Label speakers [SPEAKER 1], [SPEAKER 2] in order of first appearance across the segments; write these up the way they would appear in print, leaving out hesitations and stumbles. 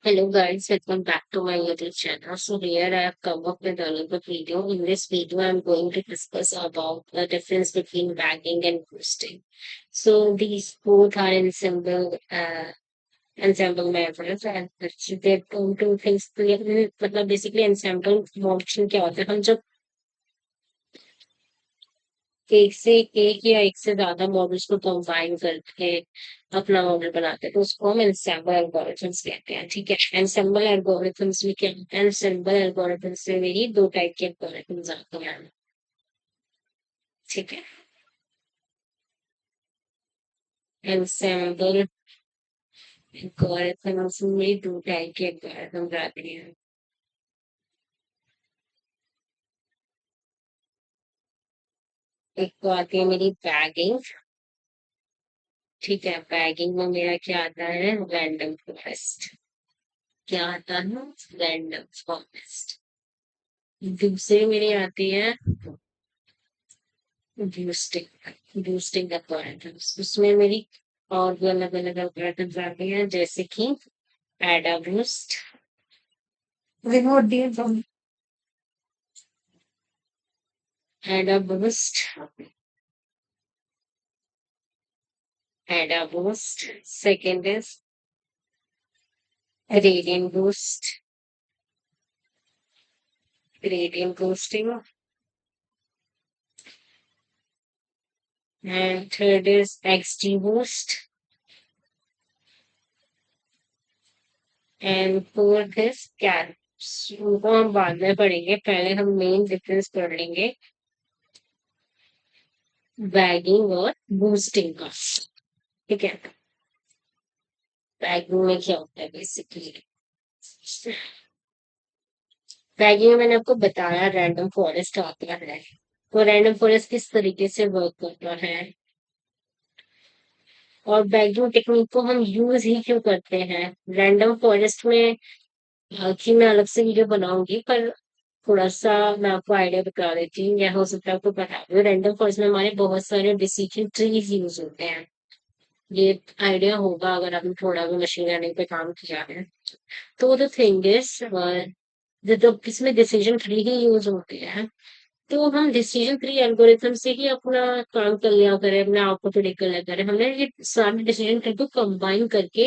[SPEAKER 1] Hello guys, welcome back to my YouTube channel. So here I have come up with another video. In this video, I'm going to discuss about the difference between bagging and boosting. So these both are ensemble measures and they're two things clear. मतलब basically ensemble motion क्या होता है हम जब एक या एक से ज्यादा मॉडल्स को कंबाइन करके अपना मॉडल बनाते हैं तो उसको हम एंसेंबल एल्गोरिथम्स कहते हैं। ठीक है, एंसेंबल एल्गोरिथम्स में क्या होता है, एंसेंबल एल्गोरिथम्स से मेरी दो टाइप के एल्गोरिथम्स आते हैं। ठीक है, एंसेंबल एल्गोरिथम्स में दो टाइप के एल्गोरिथम्स आते हैं। एक तो आती है मेरी बैगिंग। ठीक है, बैगिंग में मेरा क्या आता है, रैंडम फॉरेस्ट। क्या आता है, रैंडम फॉरेस्ट। दूसरी मेरी आती है बूस्टिंग apparatus। उसमें मेरी और भी अलग अलग apparatus आते हैं जैसे कि एडा बूस्ट, रिमोट दिए तुम, AdaBoost, AdaBoost. Second is gradient boost, gradient boosting. And third is XGBoost. And fourth is caps. उनको हम बाद में पढ़ेंगे, पहले हम मेन डिफरेंस पढ़ लेंगे बैगिंग और बूस्टिंग का। ठीक है, बैगिंग में क्या होता है बेसिकली, बैगिंग में मैंने आपको बताया रैंडम फॉरेस्ट आता है। तो रैंडम फॉरेस्ट किस तरीके से वर्क करता है और बैगिंग टेक्निक को हम यूज ही क्यों करते हैं रैंडम फॉरेस्ट में। कि मैं अलग से वीडियो बनाऊंगी, पर थोड़ा सा मैं आपको आइडिया बता देती हूँ, या हो सकता है आपको पता हो। रैंडम फॉरेस्ट में हमारे बहुत सारे डिसीजन ट्रीज यूज होते हैं। ये आइडिया होगा अगर आपने थोड़ा भी मशीन लर्निंग पे काम किया है। तो द थिंग इज, जब इसमें डिसीजन ट्री ही यूज होते हैं तो हम डिसीजन ट्री एल्गोरिथम से ही अपना काम कर लिया करें, अपने आप को प्रिडिक्ट कर लिया करें। हमने ये सारे डिसीजन ट्री को कंबाइन करके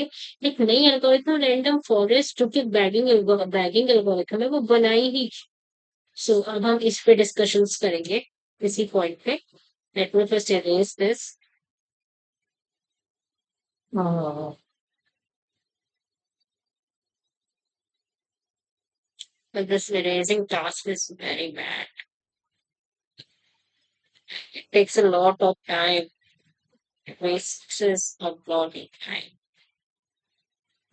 [SPEAKER 1] एक नई एल्गोरिथम रैंडम फॉरेस्ट जो कि बैगिंग एल्गोरिथम है वो बनाई ही। सो अब हम इस पे डिस्कशंस करेंगे इसी पॉइंट पे। Let me first arrange this. But this erasing task is very bad. It takes a lot of time. It wastes a body time.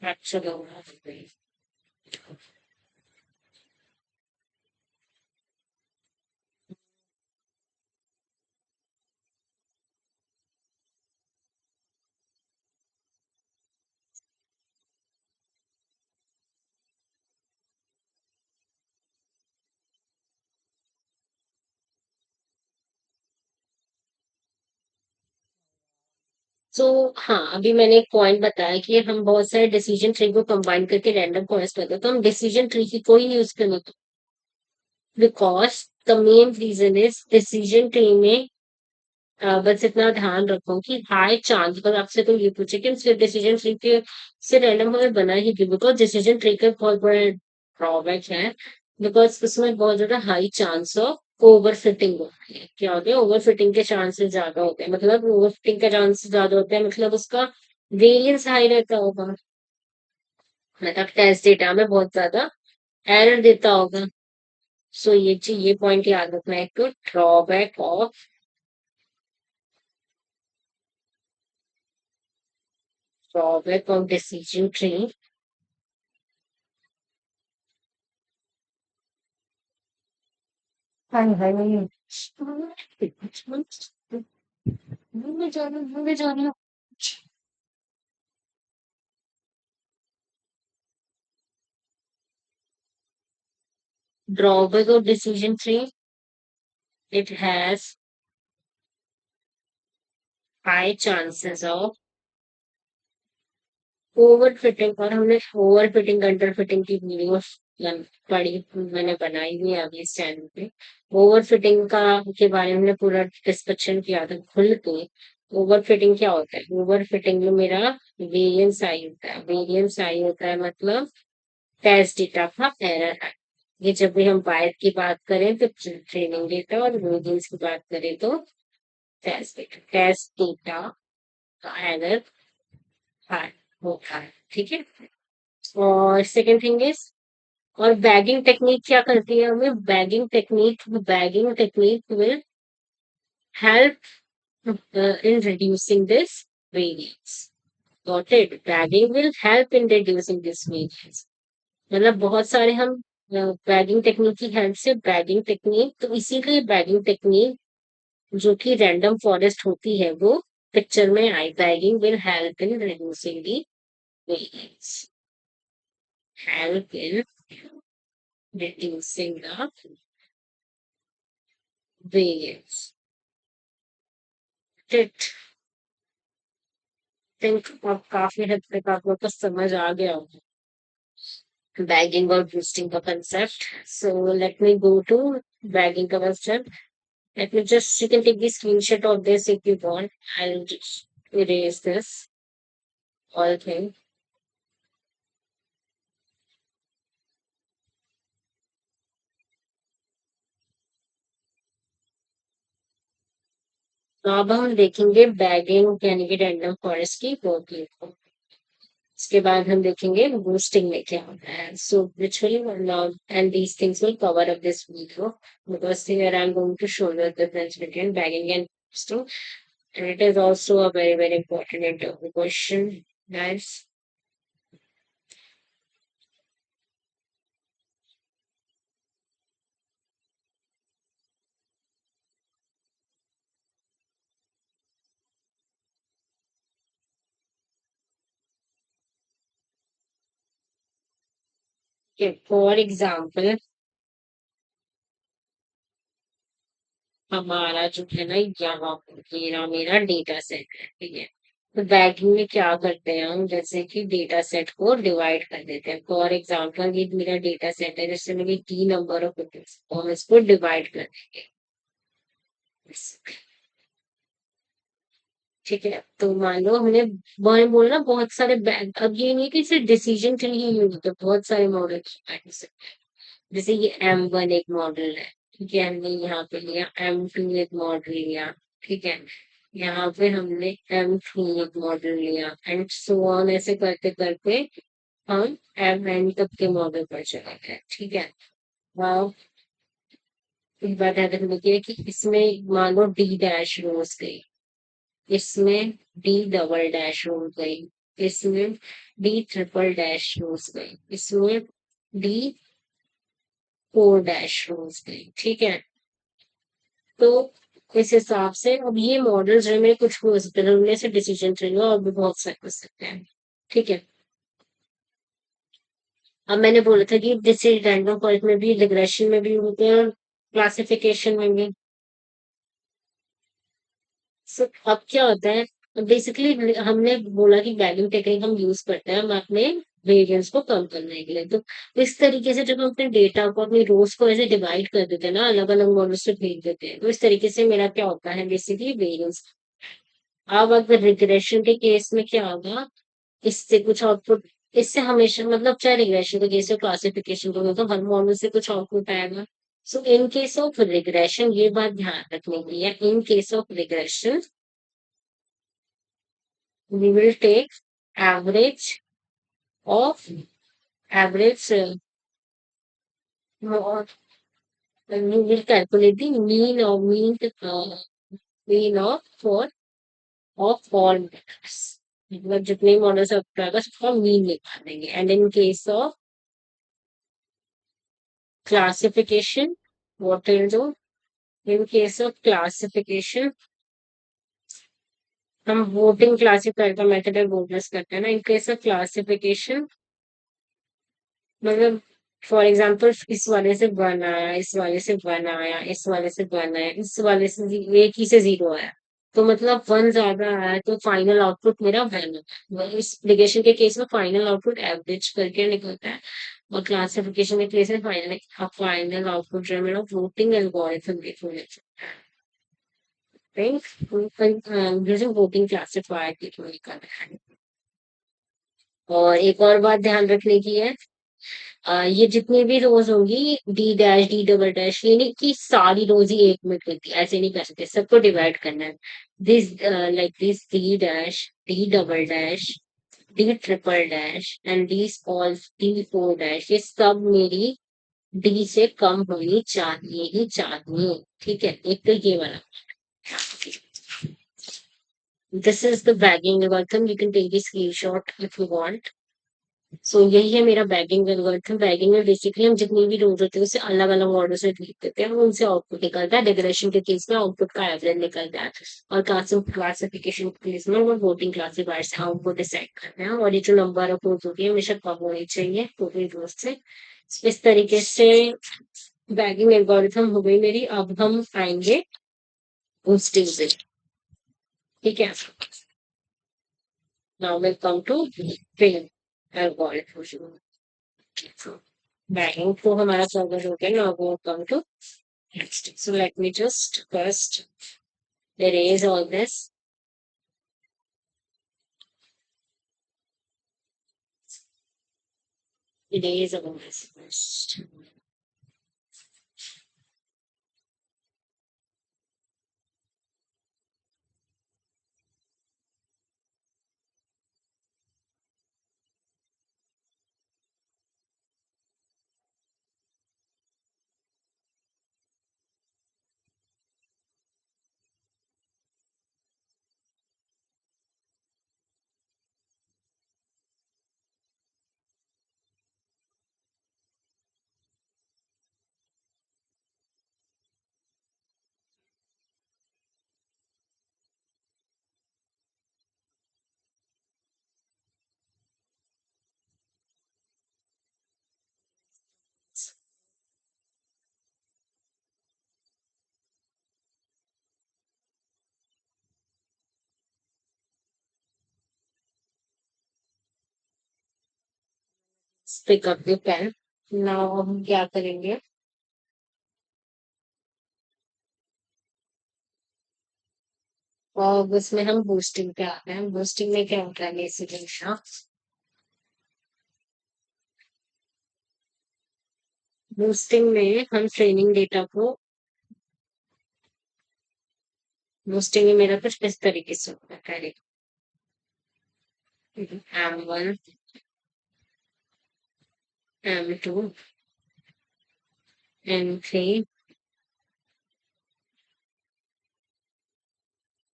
[SPEAKER 1] Absolutely. सो हाँ, अभी मैंने एक पॉइंट बताया कि हम बहुत सारे डिसीजन ट्री को कंबाइन करके रैंडम फॉरेस्ट करते हैं, तो हम डिसीजन ट्री की कोई यूज करना, because the main reason is decision tree में बस इतना ध्यान रखो कि हाई चांस, अगर आपसे कोई ये पूछे कि सिर्फ डिसीजन ट्री के से रैंडम हमें बना ही क्यों, बिकॉज डिसीजन ट्री का बहुत बड़ा ड्रॉबैक है। बिकॉज उसमें बहुत ज्यादा high chance of over fitting होती है। क्या होते हैं, ओवर फिटिंग के चांसेस ज्यादा होते हैं, मतलब ओवर फिटिंग का चांसेस ज्यादा होते हैं, मतलब उसका वेरियंस हाई रहता होगा, मतलब टेस्ट डेटा में बहुत ज्यादा एरर देता होगा। सो ये चीज, ये पॉइंट याद रखना है, एक ड्रॉबैक ऑफ, डिसीजन ट्री। हाय हाय, मैं जा रही हूँ। Drawback of decision tree, it has high chances of over fitting, और हमने ओवर फिटिंग अंडर फिटिंग की वीडियो पढ़ी, मैंने बनाई हुई है अभी इस चैनल पे। ओवर फिटिंग का के बारे में हमने पूरा डिस्कशन किया था खुल के। ओवर फिटिंग क्या होता है? ओवर फिटिंग में मेरा वेरियंस आई होता है। वेरियंस आई होता है मतलब टेस्ट डेटा का एरर है। ये जब भी हम बायस की बात करें तो ट्रेनिंग डेटा, और वेरियंस की बात करें तो टेस्ट डेटा का एरर है, होता है। ठीक है। और सेकेंड थिंग इज, और बैगिंग टेक्निक क्या करती है हमें? Bagging technique will help in reducing this variance. Got it? Bagging will help in reducing this variance. मतलब बहुत सारे हम बैगिंग टेक्निक की हेल्प से, बैगिंग टेक्निक तो इसीलिए बैगिंग टेक्निक जो कि रैंडम फॉरेस्ट होती है वो पिक्चर में आई। Bagging will help in reducing the variance, help in reducing the variance. It think अब काफी हद तक आप लोग को समझ आ गया होगा bagging or boosting the concept. So let me go to bagging the concept. Let me just, you can take the screenshot of this if you want. I'll just erase this all thing. तो अब हम देखेंगे bagging यानी कि random forest की working को। इसके बाद हम देखेंगे बूस्टिंग में क्या होता है। सो literally now and these things will cover up this video, because here I'm going to show you the difference between bagging and boosting. And it is also a very, very important interview question, guys. For example, हमारा जो है ना यहाँ पर मेरा मेरा data set है, ठीक है। तो बैगिंग में क्या करते हैं हम, जैसे कि डेटा सेट को डिवाइड कर देते हैं। फॉर एग्जाम्पल ये मेरा डेटा सेट है, जैसे मेरी टी नंबर ऑफ पीपल्स, तो हम इसको डिवाइड कर देंगे। ठीक है, तो मान लो हमने मैंने बोला ना बहुत सारे बैग, अब ये नहीं कि सिर्फ डिसीजन ट्री ही यूज होते, बहुत सारे मॉडल। जैसे ये M1 एक मॉडल है, ठीक है, हमने यहाँ पे लिया M2 एक मॉडल लिया, ठीक है, यहाँ पे हमने M3 एक मॉडल लिया, एंड सो ऑन, ऐसे करते करते हम MN तक के मॉडल पर चले गए। ठीक है। वाह, एक बात याद रखने की है कि इसमें मान लो D डैश रोज गई, इसमें D डबल डैश रोज गई, इसमें D ट्रिपल डैश रोज गई, इसमें D फोर डैश रोज गई। ठीक है। तो इस हिसाब से अब ये मॉडल्स जो है मेरे कुछ हो सकते हैं, उनमें से डिसीजन ट्री और भी बहुत सारे हो सकते हैं। ठीक है। अब मैंने बोला था कि जैसे रैंडम फॉरेस्ट में भी, रिग्रेशन में भी होते हैं, और क्लासिफिकेशन में भी। So, अब क्या होता है, बेसिकली हमने बोला कि वैल्यू टेक्निक हम यूज करते हैं हम अपने वेरिएंस को कम करने के लिए। तो इस तरीके से जब हम अपने डेटा को, अपनी रोज को ऐसे डिवाइड कर देते हैं ना, अलग अलग मॉडल्स से भेज देते हैं, तो इस तरीके से मेरा क्या होता है, बेसिकली वेरिएंस। अब अगर रिग्रेशन के केस में क्या होगा, इससे कुछ आउटपुट, इससे हमेशा मतलब चाहे रिग्रेशन के केस में क्लासिफिकेशन को तो हर मॉडल से कुछ आउटपुट आएगा। सो इन केस ऑफ रिग्रेशन ये बात ध्यान रखने की है, in case of regression we will take average of average or we will calculate the mean of for of all methods, मतलब जितने मॉडल्स आपका आएगा सबका मीन निकाल देंगे। And in case of classification what will do, in case of classification हम voting classifier का method है वो यूज करते हैं ना। इन केस ऑफ क्लासिफिकेशन मतलब फॉर एग्जाम्पल इस वाले से वन आया, इस वाले से वन आया, इस वाले से वन आया, इस वाले से एक ही से जीरो आया, तो मतलब 1 ज़्यादा आया है तो फाइनल आउटपुट मेरा 1 है। इस एप्लीकेशन के केस में फाइनल आउटपुट एवरेज करके निकलता है और क्लासिफिकेशन के केस में फाइनल आउटपुट जो है मेरा वोटिंग एल्गोरिथम के थ्रू निकलता है। राइट? यूजिंग वोटिंग क्लासिफायर के थ्रू निकलता है। और एक और बात ध्यान रखने की है, ये जितनी भी रोज होंगी D dash D double dash, ये नहीं कि सारी रोज ही एक में करती है, ऐसे नहीं कर सकते, सबको डिवाइड करना है। This like this D dash D double dash D triple dash and this all D four dash, ये सब मेरी डी से कम होनी चाहिए ही चाहिए। ठीक है, एक तो ये वाला। This is the bagging algorithm, you can take the screenshot if you want. So यही है मेरा बैगिंग एल्गोरिथम। बैगिंग में बेसिकली हम जितनी भी रोज होते हैं उसे अलग अलग ऑर्डर से ट्रीट देते हैं, उनसे आउटपुट निकलता है। डिग्रेशन के केस में आउटपुट का एवरेज निकलता है और क्लासिफिकेशन के केस में वो वोटिंग क्लासिफायर से आउटपुट डिसाइड करते हैं। और ये जो नंबर ऑफ रोज होती है हमेशा कम होनी चाहिए टोटल रोज से। इस तरीके से बैगिंग एल्गोरिथम हो गई मेरी। अब हम आएंगे बूस्टिंग से। ठीक है, now will come to train algorithm. Banging को हमारा कवर हो गया। Now we'll come to next. So let me just first erase all this. Erase all this first. Pick up the pen. Now हम क्या करेंगे? और उसमें हम बूस्टिंग पे आते हैं। बूस्टिंग में क्या होता है बेसिकली ना, बूस्टिंग में हम ट्रेनिंग डेटा को, बूस्टिंग में मेरा कुछ इस तरीके से होता है। पहले M1 M2 M3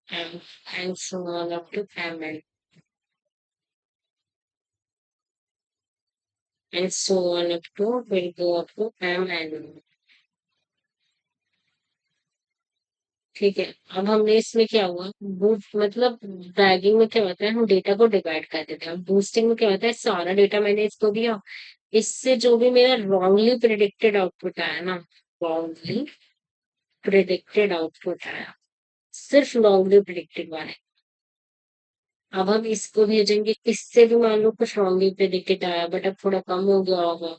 [SPEAKER 1] M and so on up to MN and so on up to will go up to MN। ठीक है, अब हमने इसमें क्या हुआ, बूस्ट मतलब बैगिंग में क्या होता है हम डेटा को डिवाइड कर देते हैं। बूस्टिंग में क्या होता है सारा डेटा मैंने इसको दिया, इससे जो भी मेरा रॉन्गली प्रिडिक्टेड आउटपुट आया ना, रॉन्गली प्रिडिक्टेड आउटपुट आया, सिर्फ रॉन्गली प्रिडिक्टेड वाले, अब हम इसको भेजेंगे। इससे भी मान लो कुछ रॉन्गली प्रिडिक्टेड आया बट अब थोड़ा कम हो गया होगा,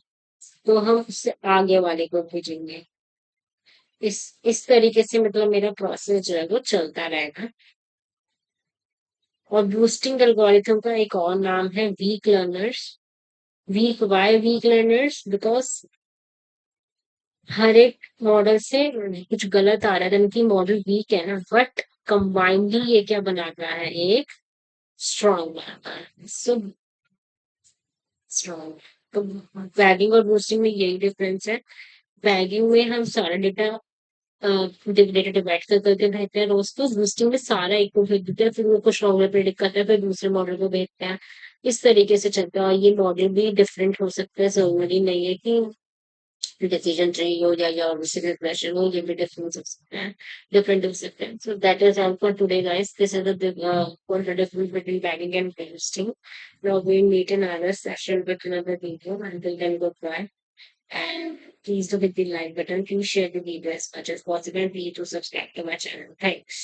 [SPEAKER 1] तो हम उससे आगे वाले को भेजेंगे। इस तरीके से मतलब मेरा प्रोसेस जो है वो चलता रहेगा। और बूस्टिंग एल्गोरिथम का एक और नाम है weak learners. Weak, why weak learners? Because हर एक मॉडल से कुछ गलत आ रहा है, यानी कि मॉडल वीक है ना, बट कंबाइंडली ये क्या बनाता है, एक स्ट्रॉन्ग बनाता है। So strong. तो बैगिंग और बूस्टिंग में यही डिफरेंस है। बैगिंग में हम सारा डेटा डेटा डिवाइड कर करके भेजते हैं रोज को, बूस्टिंग में सारा एक को भेज देते हैं, फिर वो कुछ रॉन्ग प्रेडिक्ट करता है, फिर दूसरे मॉडल को भेजते हैं। इस तरीके से चलता है और ये मॉडल भी डिफरेंट हो सकता है, जरूरी नहीं है कि डिसीजन ट्री हो या रिसीव रिग्रेशन हो, ये भी डिफरेंस हो सकते हैं, डिफरेंट हो सकते हैं। So that is all for today guys. This is the difference between bagging and boosting. Now we meet in another session with another video. Until then, goodbye. And please do hit the like button. Please share the video as much as possible. And please do subscribe to my channel. Thanks.